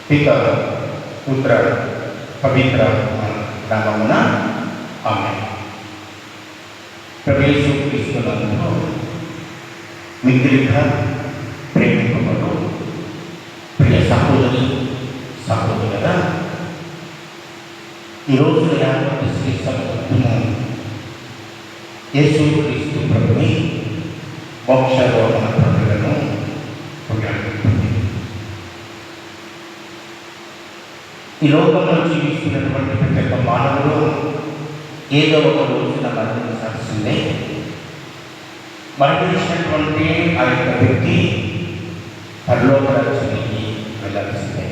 పిత పుత్ర పవిత్ర నామమున ఆమేన్. ప్రభు యేసు క్రీస్తునందు మిక్కిలిగా ప్రేమింపబడు ప్రియ సహోదరి సహోదరులారా, ఈరోజు యావత్ శ్రీ సభను యేసు క్రీస్తు ప్రభుని మోక్షారోహణ ప్రజలను పుణ్యాడుతుంది. ఈ లోకంలో జీవిస్తున్నటువంటి ప్రతి ఒక్క మానవుడు ఏదో ఒక రోజున మరణించాల్సిందే. మరణించినటువంటి ఆ యొక్క వ్యక్తి పరలోక రాజ్యానికి వెళ్ళాల్సిందే.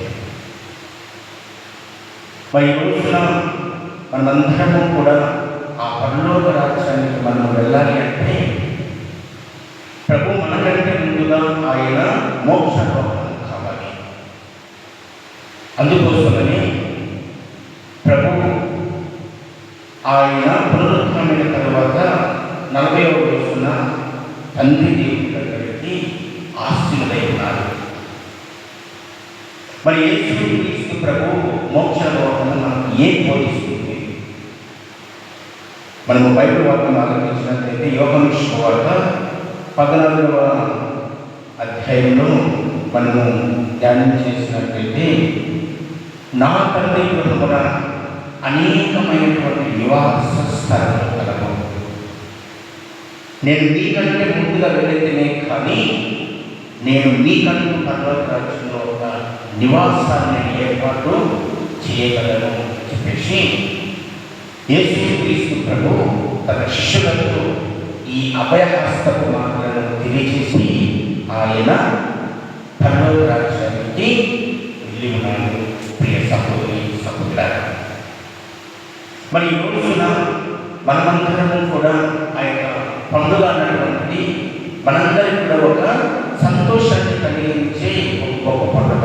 మరి ఈ రోజున మనమందరము కూడా ఆ పరలోక రాజ్యానికి మనం వెళ్ళాలి అంటే ప్రభు మనకంటే ముందుగా ఆయన మోక్షారోహణం కావాలి. అందుకోసమని ప్రభు ఆయన పునరుత్థానమైన తర్వాత 40వ రోజున తండ్రి దేవుడి దగ్గరికి ఆశీనులై ఉన్నారు. మరి యేసు క్రీస్తు ప్రభు మోక్షారోహణం మనకు ఏం బోధిస్తుంది? మనము బైబిల్ వాక్యం ఆలోచించినట్లయితే యోహాను సువార్త 14వ అధ్యాయంలో మనము ధ్యానం చేసినట్లయితే, నా తండ్రి గృహమున అనేకమైనటువంటి నివాస స్థలములు కలవు, నేను మీకంటే ముందుగా వెళితేనే కానీ నేను మీకంటూ పరలోక రాజ్యంలో ఒక నివాసాన్ని ఏర్పాటు చేయగలను చెప్పేసి యేసు క్రీస్తు ప్రభు తన శిష్యులకు ఈ అభయహస్తపు మాటలను తెలియజేసి ఆయన పరలోక రాజ్యానికి వెళ్ళి ఉన్నాడు. ప్రియ సహోదరి సహోదరులారా, మరి ఈ రోజున మనమందరము కూడా ఆ యొక్క పండుగ అన్నటువంటి మనందరికీ కూడా ఒక సంతోషాన్ని కలిగించే ఒక గొప్ప పండుగ.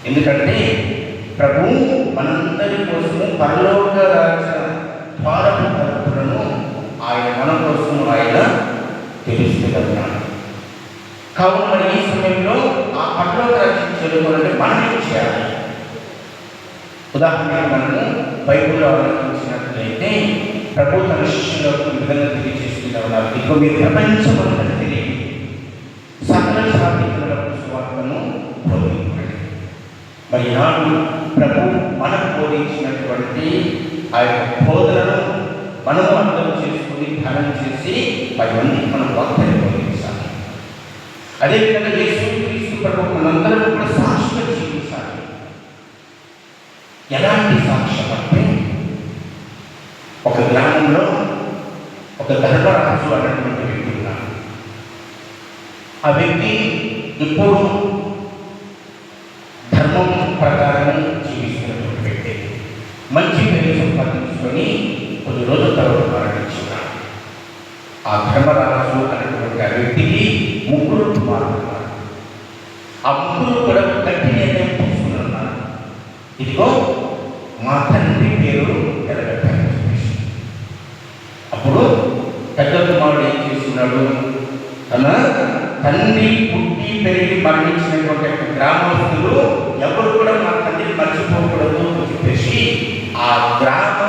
ఎందుకంటే ప్రభు మనందరి కోసము పరలోక రాజ్య ద్వారపు తలుపులను ఆయన మన కోసం ఆయన తెలుస్తున్నాడు. కావున మరి ఈ సమయంలో ఆ పరలోక రాజ్యం చేరుకోవాలంటే మనం ఏం చేయాలి? ఉదాహరణకు మనము బైబిల్లో ఆలోచించినట్లయితే ప్రభు తన శిష్యులకు ఈ విధంగా తెలియజేస్తున్నా ఉన్నారు, ఇదిగో మీరు ప్రపంచమంతా తెలియదు సకల జాతిలకు సువార్తను బోధించండి. మరి ఈనాడు ప్రభు మనకు బోధించినటువంటి ఆ యొక్క బోధనను మనము అర్థం చేసుకుని ధ్యానం చేసి 10 మందికి మనం వాక్యాన్ని బోధించాలి. అదేవిధంగా యేసు క్రీస్తు ప్రభు మనందరం కూడా సాక్షిగా జీవించాలి. ఎలాంటి సాక్ష్యం అంటే, ఒక గ్రామంలో ఒక ధర్మరాజు అన్నటువంటి వ్యక్తి ఉన్నాడు. ఆ వ్యక్తి ఇప్పుడు ధర్మం ప్రకారం జీవిస్తున్నటువంటి వ్యక్తి, మంచి పేరు సంపాదించుకొని కొద్ది రోజుల తర్వాత మరణించున్నాడు. ఆ ధర్మరాజు అన్నటువంటి ఆ వ్యక్తికి 3 కుమారులు ఉన్నారు. ఆ 3 కూడా గట్టి నిర్ణయం తీసుకున్నారు, ఇదిగో మా తండ్రి పేరు ఎలగట్టాలని చెప్పేసి. అప్పుడు పెద్ద కుమారుడు ఏం చేస్తున్నాడు? తన తండ్రి పుట్టి పెరిగి మరణించినటువంటి గ్రామస్తులు ఎవరు కూడా మా తండ్రిని మర్చిపోకూడదు అని చెప్పేసి ఆ గ్రామ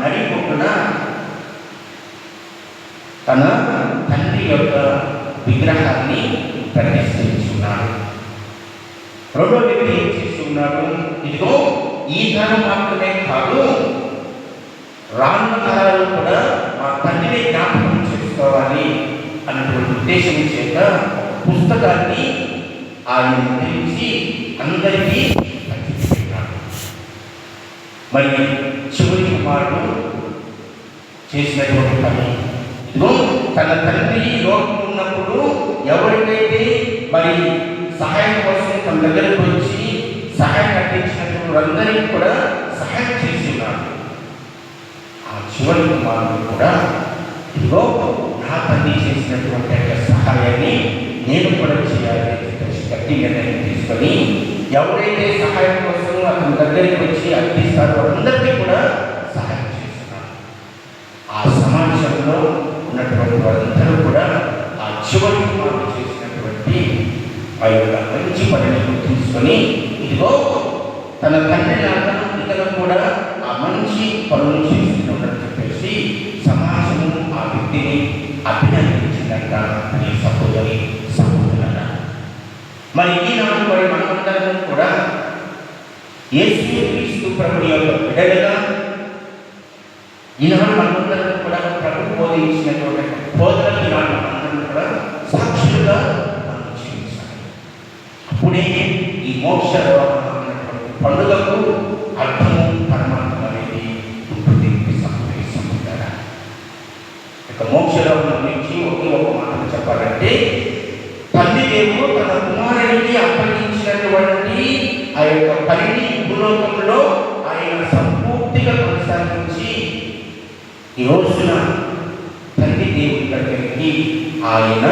నడిపొట్టున తన తండ్రి యొక్క విగ్రహాన్ని ప్రతిష్ఠించున్నాడు. రెండో వ్యక్తి ఏం చేస్తున్నాడు? ఇదిగో ఈ తరం మాత్రమే కాదు, రానున్న తరాలు కూడా మా తండ్రిని జ్ఞాపకం చేసుకోవాలి అన్నటువంటి ఉద్దేశం చేత పుస్తకాన్ని ఆయన గురించి అందరికీ పంచిపెట్టాడు. మరి చివరి కుమారుడు చేసినటువంటి పని, ఇదిగో తన తండ్రి లోపం ఉన్నప్పుడు ఎవరికైతే మరి సహాయం కోసం తన దగ్గరకు వచ్చి సహాయం అందించినటువంటి అందరికీ కూడా సహాయం చేసి ఉన్నాడు. ఆ చివరి కుమారుడు కూడా ఇదిగో నా తండ్రి చేసినటువంటి సహాయాన్ని నేను కూడా చేయాలి గట్టి నిర్ణయం తీసుకొని ఎవరైతే సహాయం కోసం అతని దగ్గరికి వచ్చి అందిస్తారో అందరికీ కూడా సహాయం చేస్తున్నాడు. ఆ సమాజంలో ఉన్నటువంటి వారందరూ కూడా ఆ చివరి కుమారుడు చేసినటువంటి ఆ యొక్క మంచి పనిని గుర్తించుకొని ఇదిగో తన తండ్రి లాగా ఇతను కూడా ఆ మంచి పనులు చేస్తున్నాడని చెప్పేసి సమాజము ఆ వ్యక్తిని అభినందించిందంట. ఈ సహోదరి సహోదరులారా, మరి ఈనాడు మరి మనమందరం కూడా యేసుక్రీస్తు ప్రభువు యొక్క బిడ్డలుగా ఈనాడు మనమందరం కూడా ప్రభు బోధించినటువంటి బోధనలు ఈనాడు మనందరం కూడా సాక్షులుగా మనం జీవించాలి. అప్పుడే ఈ మోక్ష పండుగకు అర్థము పరమాత్మ అనేది ఉంటుంది. సహోదరులారా, ఇక మోక్షలోకం గురించి ఒకే ఒక మాట చెప్పాలంటే, తండ్రి దేవుడు తన కుమారుడికి అప్పగించినటువంటి ఆ యొక్క పనిని భూలోకంలో ఆయన సంపూర్తిగా కొనసాగించి ఈ రోజున తండ్రి దేవుడి దగ్గరికి ఆయన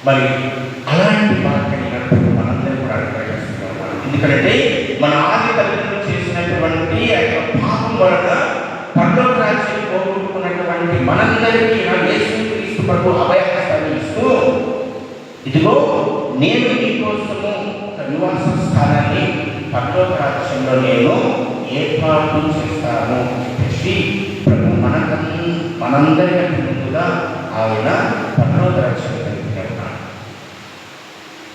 మరి అలాంటి వాటిని మనందరూ కూడా ప్రయత్నిస్తున్నాం. ఎందుకంటే మన ఆది తల్లిదండ్రులు చేసినటువంటి ఆ యొక్క పాపం వలన పరలోక రాజ్యాన్ని పోగొట్టుకున్నటువంటి మనందరికీ యేసుక్రీస్తు ప్రభువు అభయహస్తాన్ని ఇస్తూ, ఇదిగో నేను మీకోసము ఒక నివాస స్థానాన్ని పరలోక రాజ్యంలో నేను ఏర్పాటు చేస్తాను చెప్పేసి ప్రభు మనందరికీ ముందుగా ఆయన పరలోక రాజ్యాన్ని కలిగినాడు.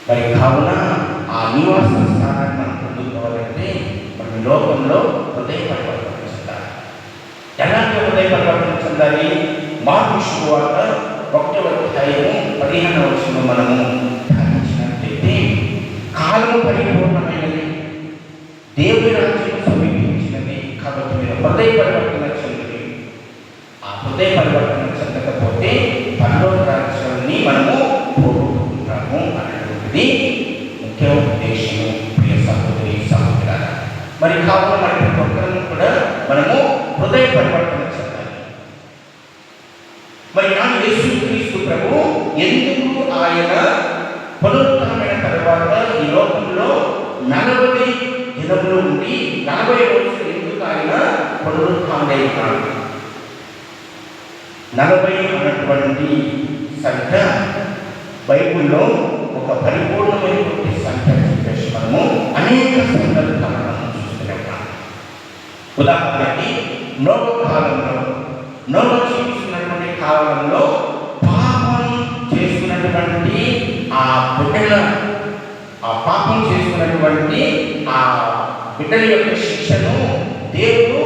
మరి కావున ఆ నివాస స్థానాన్ని మనం పొందుకోవాలంటే మనం లోకంలో హృదయ పరివర్తన చెందాలి. ఎలాంటి హృదయ పరివర్తన చెందాలి? మార్కు శుభవార్త 1వ అధ్యాయము 15వ వచనం మనము ధ్యానించినట్లయితే, కాలము పరిపూర్ణమైనది, దేవుని రాజ్యం సమీపించినది, కాబట్టి మీరు హృదయ పరివర్తన చెంది ఆ హృదయ పరివర్తన చెందకపోతే పరలోక రాజ్యాన్ని మనము పోగొట్టుకుంటాము అనేటువంటిది ముఖ్య ఉద్దేశము. ప్రియ సహోదరి సహోదరులారా, మరి కావున మరి ప్రతి ఒక్కరిని కూడా మనము హృదయ పరివర్తన చెందాలి. మరి యేసుక్రీస్తు ప్రభు ఎందుకు ఆయన పునరుత్థానమైన తర్వాత ఈ లోకంలో 40 దినములు ఉండి 40 రోజులు ఎందుకు ఆయన పునరుత్థానుడైనాడు? 40 అన్నటువంటి సంఖ్య బైబిల్లో ఒక పరిపూర్ణమైనటువంటి సంఖ్య చెప్పేసి మనము అనేక సందర్భాలను చూస్తున్నాం. ఉదాహరణకి నోవ కాలంలో, నోవ జీవిస్తున్నటువంటి కాలంలో పాపం చేసుకున్నటువంటి ఆ బిడ్డల యొక్క శిక్షను దేవుడు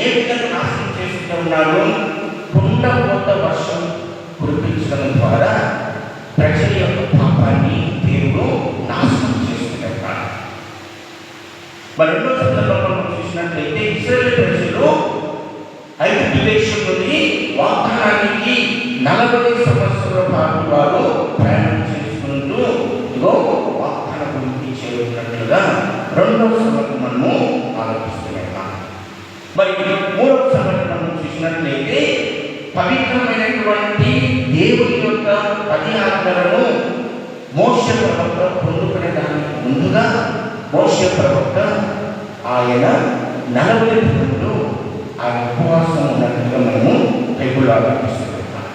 ఏ విధంగా నాశనం చేస్తూ ఉన్నాడు? కుండపోత వర్షం కురిపించడం ద్వారా ప్రజల యొక్క పాపాన్ని దేవుడు నాశనం చేస్తున్నాడు. మరి రెండో సందర్భంలో చూసినట్లయితే ఇశ్రాయేలు ప్రజలు ఐగుప్తు దేశం నుండి వాగ్దానానికి 40 సంవత్సరాల పాటు వారు ప్రయాణం చేసుకుంటూ ఇదిగో వాగ్దాన భూమికి చేరుకున్నట్లుగా రెండవ సంవత్సరం మనము ఆలోచిస్తున్నాం. మరి మూడవ సంవత్సరం మనం చూసినట్లయితే పవిత్రమైనటువంటి దేవుని యొక్క 10 ఆజ్ఞలను మోషే ప్రవక్త పొందుకునే దానికి ముందుగా మోషే ప్రవక్త ఆయన 40 దినములు ఆయన ఉపవాసం ఉన్నట్లుగా మనము బైబిల్లో ఆలోచిస్తున్నాం.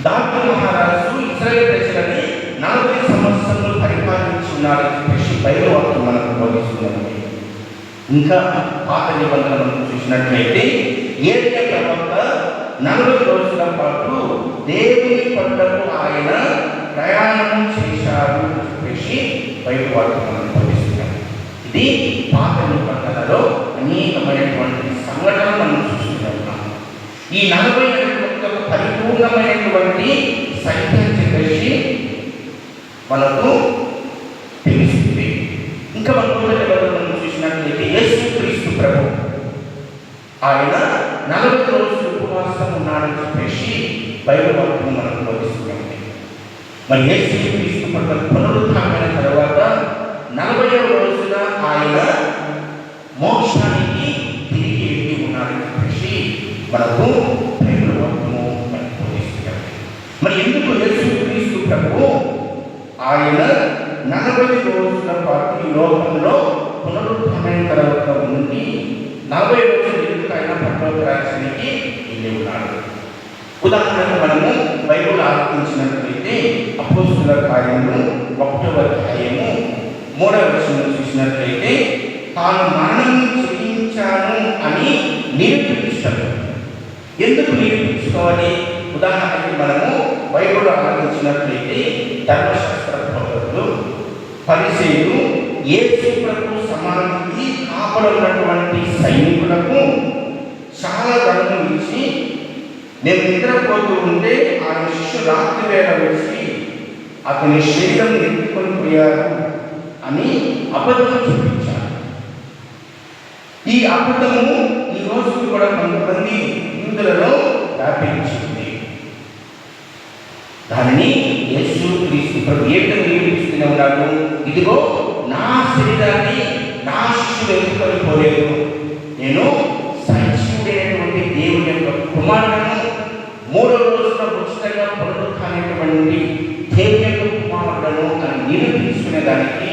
దావీదు మహారాజు ఇశ్రాయేలు ప్రజలని 40 సంవత్సరాలు పరిపాలించి ఉన్నారని చెప్పేసి బైబిల్ వాక్యం మనకు బోధిస్తున్నది. ఇంకా పాత నిబంధనలను చూసినట్లయితే ఏలియా ప్రవక్త 40 రోజుల పాటు దేవుని కొండకు ఆయన ప్రయాణం చేశారు అని చెప్పేసి బైబిల్ వాక్యం మనకు బోధిస్తున్నాం. ఇది పాత నిబంధనలో అనేకమైనటువంటి సంఘటనలు మనం చూస్తున్నాం. ఈ 40 అనేటువంటి పరిపూర్ణమైనటువంటి సంఖ్య చెప్పేసి మనకు తెలుస్తుంది. ఇంకా మనం చూసినట్లయితే యేసుక్రీస్తు ప్రభు ఆయన 40 రోజులు ఉపవాసం ఉన్నాడని చెప్పేసి బైబిల్ వాక్యం మనకు బోధిస్తుంది. మరి యేసుక్రీస్తు ప్రభు పునరుత్థానమైన తర్వాత 40వ రోజున ఆయన మోక్షానికి తిరిగి వెళ్ళి ఉన్నాడని చెప్పేసి మనకు బైబిల్ వాక్యము మనకు బోధిస్తుంది. మరి ఎందుకు యేసుక్రీస్తు ప్రభు ఆయన 40 రోజుల పాటు ఈ లోకంలో పునరుత్థానమైన తర్వాత ఉండి 40 రోజులు ఎందుకు ఆయన పరలోక రాజ్యానికి వెళ్ళి ఉన్నాడు? ఉదాహరణకు మనము బైబిల్ ఆలోచించినట్లయితే అపోస్తలుల కార్యములు 1వ అధ్యాయము 3వ వచనం చూసినట్లయితే తాను మరణం చెల్లించాను అని నిరూపించాడు. ఎందుకు నిరూపించుకోవాలి? ఉదాహరణకి మనము బైబిల్ ఆలోచించినట్లయితే ధర్మశాస్త్ర బోధకులు, పరిసయ్యులు యేసు ప్రభు సమాధికి కాపలా ఉన్నటువంటి సైనికులకు చాలా ధనం ఇచ్చి, నేను నిద్రపోతూ ఉంటే ఆయన శిష్యులు రాత్రి వేళ వచ్చి అతని శరీరం ఎత్తుకొని పోయారు అని అబద్ధం చూపించారు. ఈ అబద్ధము ఈ రోజు కూడా కొంతమంది యూదులలో వ్యాపించింది. దానిని యేసు క్రీస్తు ప్రభు ఏ విధంగా నిరూపిస్తూనే ఉన్నాడు. ఇదిగో నా శరీరాన్ని నా శిష్యులు ఎత్తుకొని పోలేదు, నేను సజీవుడైనటువంటి దేవుని యొక్క కుమారుడను, 3వ రోజున ఉచితంగా పునరుత్థానమైనటువంటి దేవుని యొక్క కుమారుడను అని నిరూపించుకునే దానికి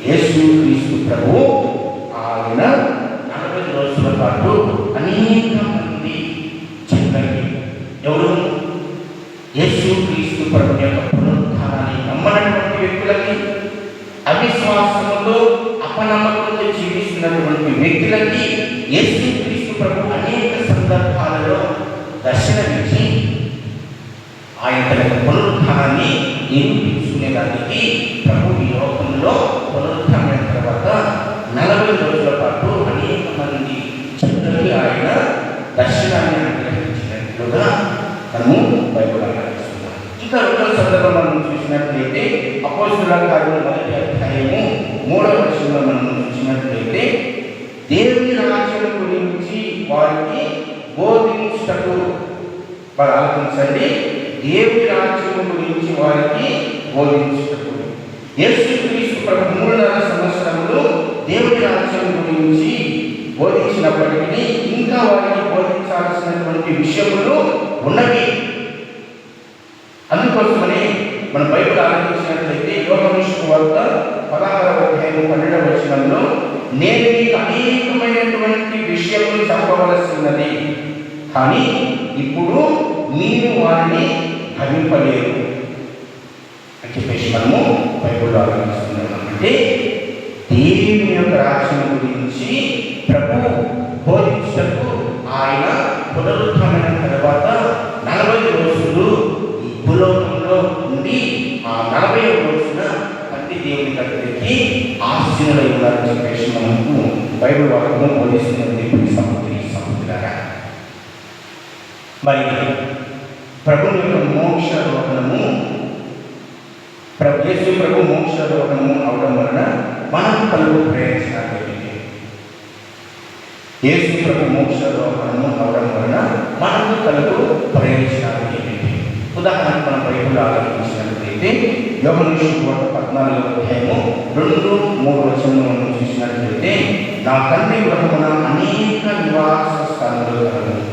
యేసు క్రీస్తు ప్రభు ఆయన 40 రోజుల పాటు అనేక మంది చెప్పండి ఎవరు యేసు క్రీస్తు ప్రభు యొక్క పునరుత్థానాన్ని నమ్మనటువంటి వ్యక్తులకి, అవిశ్వాసంతో అపనమ్మకంతో జీవిస్తున్నటువంటి వ్యక్తులకి యేసు క్రీస్తు ప్రభు అనేక సందర్భాలలో దర్శనమిచ్చి ఆయన తన పునరుత్థానాన్ని నిరూపించుకునేదానికి ప్రభు ఈ లోకంలో పునరుత్థానం తర్వాత 40 రోజుల పాటు అనేక మంది చివరికి ఆయన దర్శనాన్ని అనుగ్రహించినట్లుగా మనము బైబిల్ ఆలోచిస్తున్నాం. ఇంకా 2వ సందర్భం మనం చూసినట్లయితే అపోస్తలుల కార్యములు 1వ అధ్యాయము 3వ వచనంలో మనం చూసినట్లయితే దేవుని రాజ్యం గురించి వారికి బోధించుటకు, వారు ఆలోచించండి, దేవుని రాజ్యం గురించి వారికి బోధించుటకు. యేసు క్రీస్తు ప్రభు 3.5 సంవత్సరములు దేవుని రాజ్యం గురించి బోధించినప్పటికీ ఇంకా వారికి బోధించాల్సినటువంటి విషయములు ఉన్నవి. అందుకోసమని మన బైబిల్ ఆలోచించినట్లయితే యోహాను సువార్త 16వ అధ్యాయం 12వ వచనంలో నేను మీకు అనేకమైనటువంటి విషయములు చెప్పవలసి ఉన్నది, కానీ ఇప్పుడు మీరు వారిని గ్రహింపలేరు అని చెప్పేసి మనము బైబిల్లో ఆలోచిస్తున్నాం. అంటే దేవుని యొక్క రాజ్యం గురించి ప్రభు బోధించటకు ఆయన పునరుత్థానం తర్వాత 40 రోజులు ఈ భూలోకంలో ఉండి ఆ 40వ రోజున తండ్రి దేవుని దగ్గరికి ఆశీనులై ఉన్నారని చెప్పేసి మనకు బైబిల్ వాక్యము బోధిస్తున్నది. సహోదరులారా, మరి ప్రభు యొక్క మోక్షారోహణము, యేసు ప్రభు మోక్షారోహణము అవడం వలన మనకు కలుగు ప్రయోజనాలు ఏమిటి? యేసు ప్రభు మోక్షారోహణము అవడం వలన మనకు కలుగు ప్రయోజనాలు ఏమిటి? ఉదాహరణకు మనం బైబిల్ ఆలోచించినట్లయితే యోహాను సువార్త 14వ అధ్యాయము 2-3 వచనంలో మనం చూసినట్లయితే నా తండ్రి గృహమున అనేక నివాస స్థానాలు కలవు,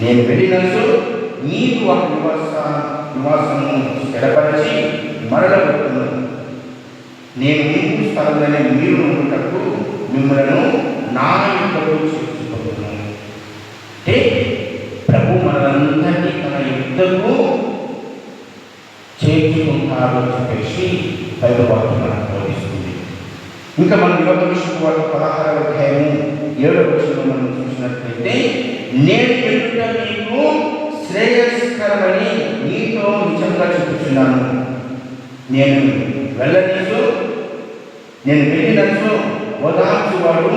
నేను వెళ్ళినచో నీకు ఆ నివాసము స్థిరపరిచి మరలగొట్టును, నేను ముందు స్థలంలోనే మీరు ఉండుటకు మిమ్మల్ని నా యుద్ధకు చేసుకుంటున్నాను. అంటే ప్రభు మనందరినీ తన యుద్ధకు చేర్చుకుంటారు అని చెప్పేసి బైబిల్ వాక్యం మనకు బోధిస్తుంది. ఇంకా మనం యోహాను సువార్త 16వ అధ్యాయము 7వ వచనంలో మనం చూసినట్లయితే నేను ఎదుట మీకు శ్రేయస్కరమని నీతో నిజంగా చెప్పుచున్నాను, నేను వెళ్ళనీసు, నేను వెళ్ళినచో ఓదార్చువాడు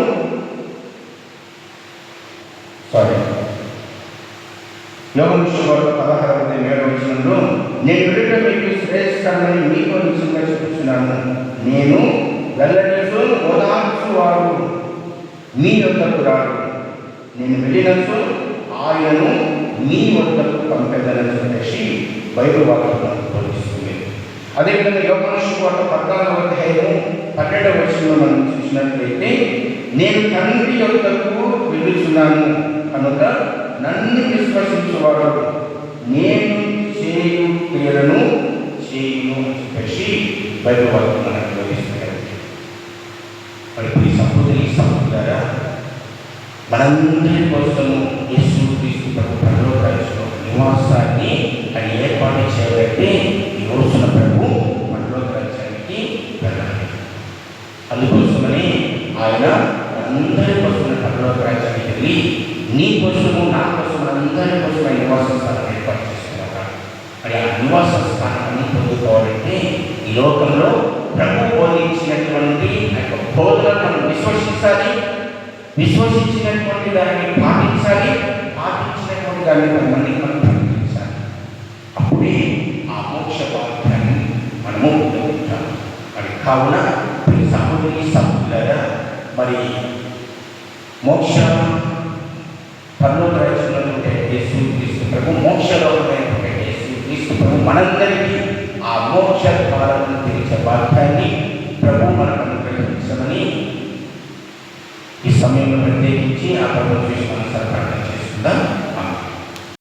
యోహాను సువార్త 16వ అధ్యాయం 7వ వచనంలో నేను వెళ్ళుట మీకు శ్రేయస్కరమని నీతో నిజంగా చెప్పుచున్నాను, నేను వెళ్ళనీసు ఓదార్చువాడు మీ యొద్దకు రాడు, నేను వెళ్ళినచో ఆయనను మీ వద్దకు పంపెదనని చెప్పేసి బైబిల్ వాక్యం బోధిస్తుంది. అదేవిధంగా యోహాను సువార్త 14వ అధ్యాయం 12వ వచనంలో మనం చూసినట్లయితే నేను తండ్రి యొద్దకు వెళ్ళుచున్నాను కనుక నన్ను విశ్వసించువాడు నేను చేయు క్రియలను చేయును అని చెప్పేసి బైబిల్ వాక్యం మనకు బోధిస్తుంది. మరి సహోదరులారా, మనందరి కోసము యేసు క్రీస్తు ప్రభు పరలోక రాజ్యంలో నివాసాన్ని ఆయన ఏర్పాటు చేయబట్టి ఈ రోజున ప్రభు పరలోక రాజ్యానికి వెళ్ళాలి. అందరి కోసం పరలోక రాజ్యానికి వెళ్ళి నీ కోసము నా కోసం అందరి కోసం నివాస స్థానం ఏర్పాటు చేసుకున్నాడు. మరి ఆ నివాస స్థానాన్ని పొందుకోవాలంటే ఈ లోకంలో ప్రభు బోధించినటువంటి ఆ యొక్క బోధనను మనం విశ్వసించాలి, విశ్వసించినటువంటి దాన్ని పాటించాలి, పాటించినటువంటి దాన్ని మనల్ని మనం ప్రకటించాలి. అప్పుడే ఆ మోక్ష వాక్యాన్ని మనము పొందుకుంటాం. మరి కావున సహోదరి సహోదరులారా, మరి మోక్ష పరలోక రాజ్యంలో యేసు క్రీస్తు ప్రభు, మోక్షలోకమైనటువంటి యేసు క్రీస్తు ప్రభు మనందరికీ ఆ మోక్ష ద్వారాలను తెరిచే వాక్యాన్ని ప్రభు మనకు అనుగ్రహించమని ఈ సమయంలో ప్రత్యేకించి ఆ ప్రభు చూసి మనం ప్రార్థన చేస్తున్నాం.